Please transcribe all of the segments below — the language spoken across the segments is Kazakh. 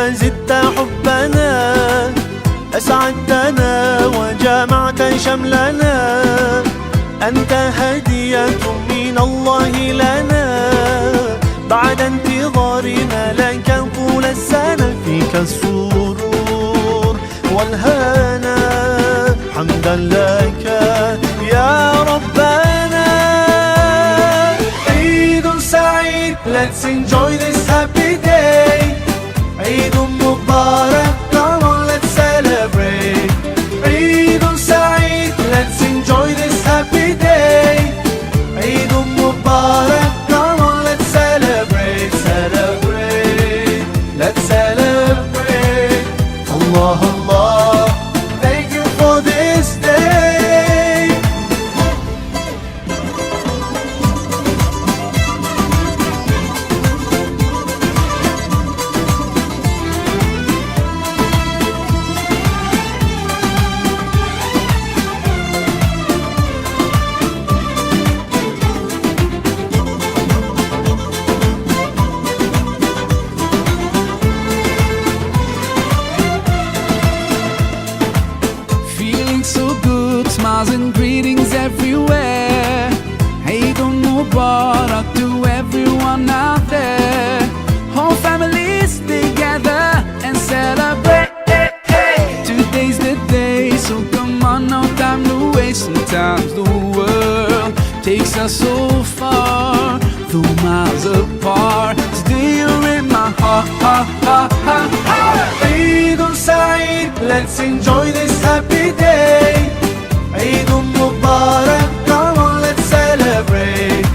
وزدت حبنا أسعدتنا وجمعت شملنا أنت هدية من الله لنا بعد انتظارنا لك طول السنة فيك السرور والهنا حمدا لك يا ربنا عيد سعيد let's enjoy this happy day عيد مبارك come on let's celebrate عيد سعيد let's enjoy this happy day عيد مبارك come on let's celebrate celebrate let's celebrate Allah Allah thank you for this day Smiles and greetings everywhere. Eid Mubarak to everyone out there. Whole families together and celebrate. Today's the day, so come on, no time to waste. Sometimes the world takes us so far, though miles apart. Today you're in my heart. Eid Saeed, let's enjoy this happy day. Eid Mubarak, come on let's celebrate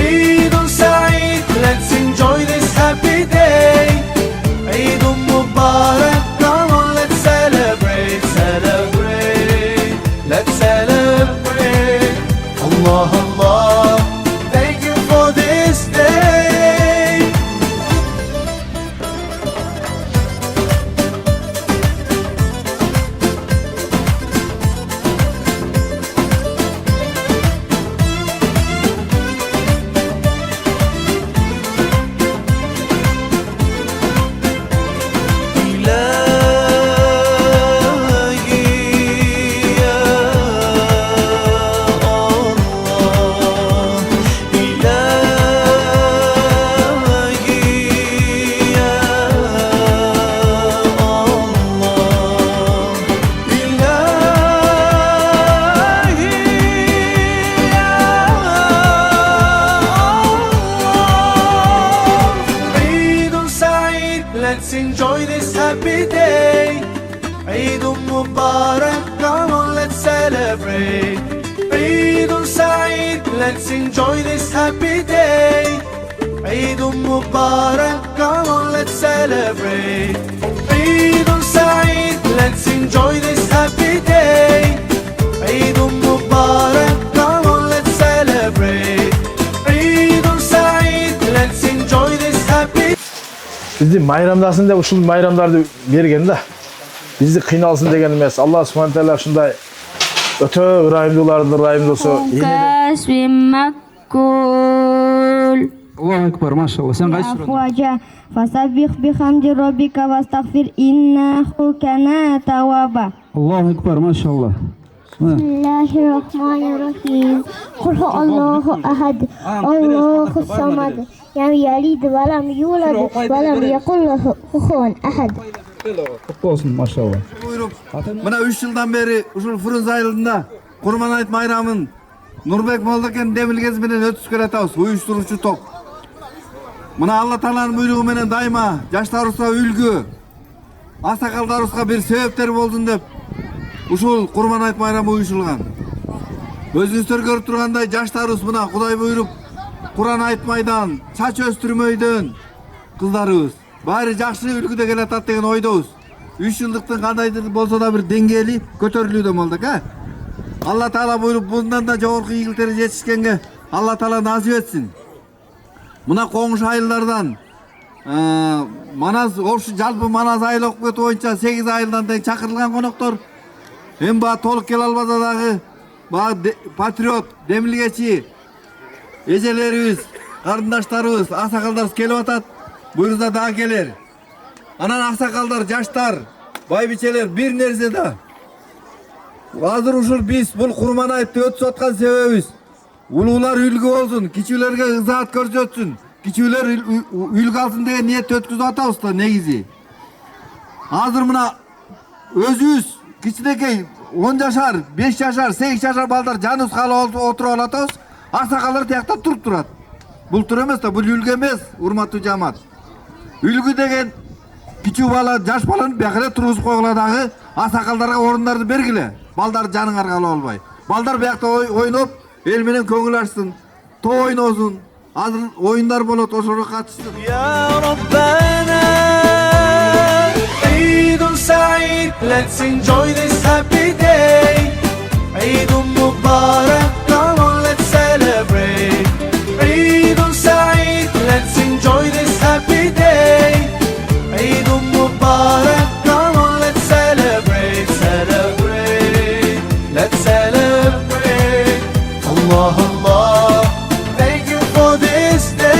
Eid Saeed, let's enjoy this happy day Eid Mubarak, come on let's celebrate celebrate let's celebrate Allah Allah thank you for this day Let's enjoy this happy day Eid Mubarak, come on let's celebrate Eid Saeed, let's enjoy this happy day Eid Mubarak, come on let's celebrate Eid Saeed, let's enjoy this happy day Eid Mubarak, come on let's celebrate Eid Saeed, let's enjoy this happy Bizi bayramdaсын деп ушул bayramдарды берген да. Bizi кыйналсын деген эмес. Алла субхана таала ушундай өтө ырайымдуулардын ырайымдоосу. Аллаху акбар, машалла. Сен кайсы сурасың? Фасаббих бихамди роббика вастагфир иннаху кана таваба. Аллаху акбар, машалла. Бисмиллахир-рахманир-рахим. Кул хуаллаху ахад. Аллаху самад. Lam yalid va lam yulad va lam yakul lahu kufuwan ahad. Olsun maşallah. Mına 3 yıldan beri uşul Fırız ayılında Kurban Ayt bayramın Nurbek Moldaken Demilgez menen ötüskör atабыз, uyuşturucu top. Mına Allah Taala'nın buyruğu menen daima жаштарыбызга үлgü, асакалдарыбызга bir себептер болдун деп ушул Kurban Ayt bayramı uyuşulgan. Өзүңүздөр көрүп тургандай жаштарыбыз мына Кудай буйруп Kur'an aytmaydan, saç östürmöydөн kızlarыбыз. Bari жакшы үлгүдө келатат деген ойдобуз. 3 жылдыктын кандайдыр болсо да bir деңгээли көтөрүлүүдө болдук, Allah Taala buyurup bundan da жогорку ийгиликтерге жетишкенге Allah Taala насип etsin. Мына коңуш айылдардан Манас ошу жалпы Манас айыл окумети боюнча 8 айылдан тең чакырылган коноктор эми баа толук келе албаса дагы баа патриот, демилгечи эжелерибиз, карындаштарыбыз, асакалдарыбыз келип атат. Буюрса дагы келер. Anan aksakалдар, жаштар, байбичелер bir nerse da. Азыр ушул биз бул Курман айтты өтүп аткан себебибиз улуулар үлгү болсун, кичүүлөргө ызаат көрсөтсүн, кичүүлөр үлгү алсын деген ниетте өткүзүп атабыз да негизи. Азыр мына өзүбүз кичинекей 10 жашар, 5 жашар, 8 жашар балдар жаныбыз калып отуруп алатабыз. Аксакалдар тиякта туруп турат. Бул тур эмес да, бул үлгү эмес, урматтуу жамаат. Үлгү деген кичүү бала, жаш баланы бияка эле тургузуп койгула дагы, аксакалдарга орундарды бергиле. Балдар жаның аргала болбой. Балдар биякта ойноп, эл менен көңүл ачсын, топ ойносун. Азыр оюндар болот, ошого катышсын. يا ربنا عيد سعيد. Let's enjoy this happy day. عيد مبارك. Come on, let's celebrate. عيد سعيد. Let's enjoy this happy day. عيد مبارك. Come on, let's celebrate. Celebrate. Let's celebrate. Allah Allah. Thank you for this day.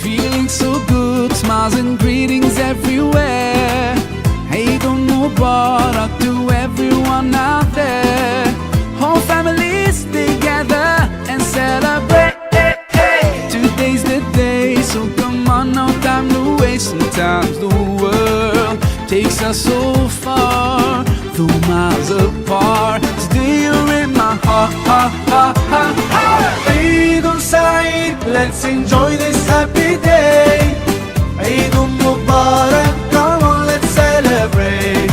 Feeling so good, smiles and greetings everywhere. Eid Mubarak to everyone out there. Whole families together and celebrate. Today's the day, so come on, no time to waste. Sometimes the world takes us so far, though miles apart. Today you're in my heart, heart, heart, heart, heart. عيد سعيد. Let's enjoy this happy day. عيد مبارك. Come on, let's celebrate.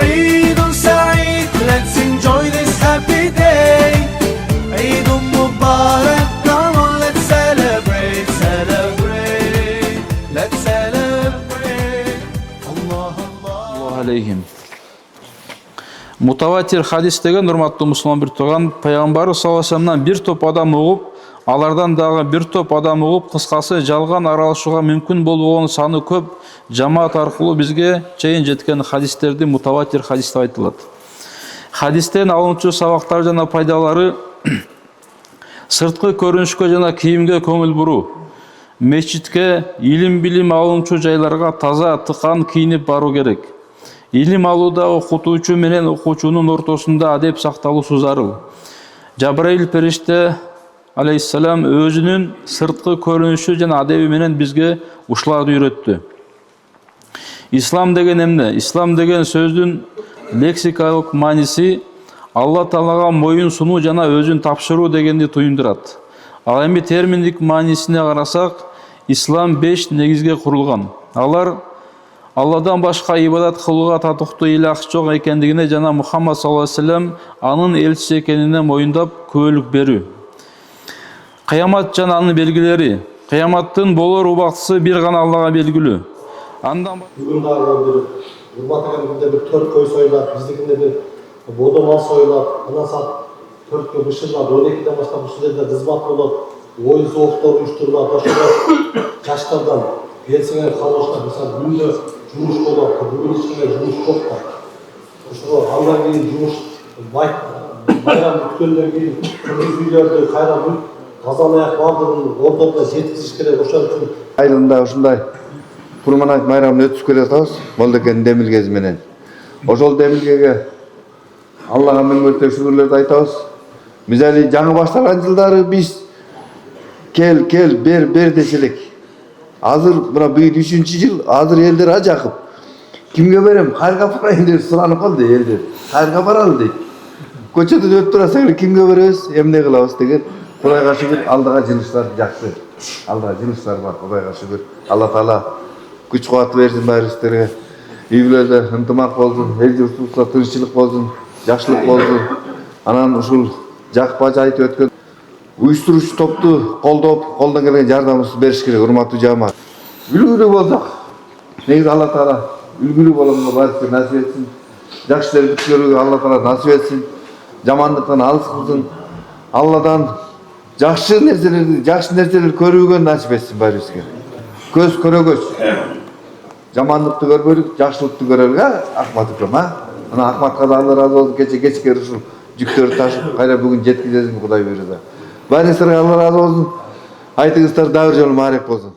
عيد سعيد. Let's enjoy this happy day. عيد مبارك. Come on, let's celebrate. Celebrate. Let's celebrate. Allah Allah. алейхим. Мутаватир хадис деген урматтуу мусулман бир туган пайгамбар саллаллаху алейхи вассаламдан бир топ адам угуп, алардан дагы бир топ адам угуп, кыскасы жалган аралашууга мүмкүн болгон саны көп жамаат аркылуу бизге чейин жеткен хадистерди мутаватир хадис деп айтылат. Хадистен алынчу сабактар жана пайдалары сырткы көрүнүшкө жана кийимге көңүл буруу, мечитке, илим билим алынчу жайларга таза, тыкан кийинип баруу керек. Илим алууда окутуучу менен окуучунун ортосунда адеп сакталуусу зарыл. Жабраил периште алейхиссалам өзүнүн сырткы көрүнүшү жана адеби менен бизге ушуларды үйрөттү. Ислам деген эмне? Ислам деген сөздүн лексикалык мааниси Алла Таалага моюн сунуу жана өзүн тапшыруу дегенди туюндурат. Ал эми терминдик маанисине карасак, ислам 5 негизге курулган. Алар Алладан башка ибадат кылууга татыктуу илах жок экендигине жана Мухаммад саллаллаху алейхи вассалам анын элчиси экенине моюндап күбөлүк берүү. Кыямат жана анын белгилери. Кыяматтын болор убактысы бир гана Аллага белгилүү. Андан бүгүн дагы бир урматтаган күндө бир 4 кой союлат, биздикинде бир бодо мал союлат, андан саат 4кө бышырлат, 12ден баштап ушул жерде кызмат болот, оюн сооктор уюштурулат, ошого жаштардан белсенген калгычлар мисалы күндө жумуш болот, бүгүн эч кандай жумуш жок да. Ошого андан кийин жумуш байрам бүткөндөн кийин кыргыз үйлөрдү кайра таза аяк бардыгын ордоруна жеткизиш керек. Ошол үчүн Айылында ушундай Курман айт майрамын өткүзүп келатабыз. Молдекен демилгеси менен. Ошол демилгеге Аллага миң мөртө шүгүрлөрдү айтабыз. Биз али жаңы башталган жылдары биз кел бер дешелик. Азыр мына бүйүн 3-чү жыл, азыр элдер ажакып. Кимге берем? Кайерге барайын деп суранып калды элдер. Кайерге баралы дейт. Көчөдөн өтүп турасаң кимге беребиз? Эмне кылабыз деген. Кудайга шүгүр, алдыга жылыштар жакшы. Алдыга жылыштар бар, Кудайга шүгүр. Алла Таала күч кубат берсин байырыбыздарга. Үй-бүлөдө ынтымак болсун, эл журтубузда тынччылык болсун, жакшылык болсун. Анан ушул жакпа жайтып өткөн уюштуруучу топту колдоп, колдон келген жардамыбызды бериш керек, урматтуу жамаат. Үлгүлүү болсок, негизи Алла Таала үлгülü bolumga barışça nasip etsin. Жақсы тербит көрүүгө Алла Таала насip etsin. Жамандыктан алыс кылсын. Алладан жақсы нерселер көрүүгө насip etsin баарыбызга. Көз көрөгөч. Жамандыкты көрбөйлүк, жакшылыкты көрөлгө Ахмат укам, а? Ана Ахматка да Алла разы болсун, кечке ушул жүктөрдү ташып, кайра бүгүн жеткизесиң Кудай буйруса. Баарыңыздарга Алла разы болсун. Айтыңыздар дагы жолу маарек болсун.